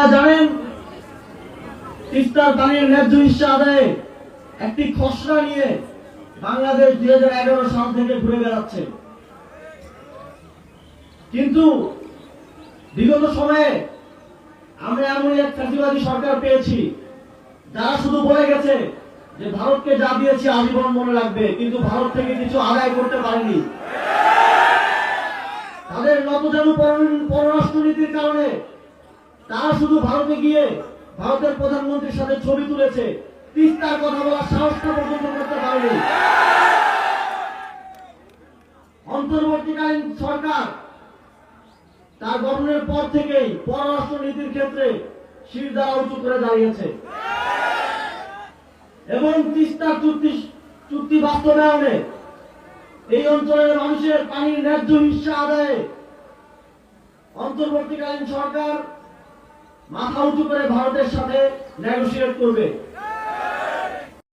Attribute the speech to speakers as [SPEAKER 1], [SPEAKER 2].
[SPEAKER 1] জানেন তিস্তার পানির ন্যায্য হিস্সা আদায়ে একটি খসড়া নিয়ে বাংলাদেশ 2011 সাল থেকে ঘুরে বেড়াচ্ছে। কিন্তু বিগত সময়ে আমরা এমন এক ফ্যাসিবাদী সরকার পেয়েছি যারা শুধু বলে গেছে যে ভারতকে যা দিয়েছে আজীবন মনে রাখবে, কিন্তু ভারত থেকে কিছু আদায় করতে পারেনি। তাদের নতজানু পররাষ্ট্রনীতির কারণে তারা শুধু ভারতে গিয়ে ভারতের প্রধানমন্ত্রীর সাথে ছবি তুলেছে, তিস্তার কথা বলার সাহসটা পর্যন্ত করতে পারেনি। অন্তর্বর্তীকালীন সরকার তার গঠনের পর থেকেই পররাষ্ট্র নীতির ক্ষেত্রে শিরদাঁড়া উঁচু করে দাঁড়িয়েছে এবং তিস্তার চুক্তি বাস্তবায়নে এই অঞ্চলের মানুষের পানির ন্যায্য হিস্সা আদায়ে অন্তর্বর্তীকালীন সরকার মাথা উঁচু করে ভারতের সাথে নেগোশিয়েট করবে।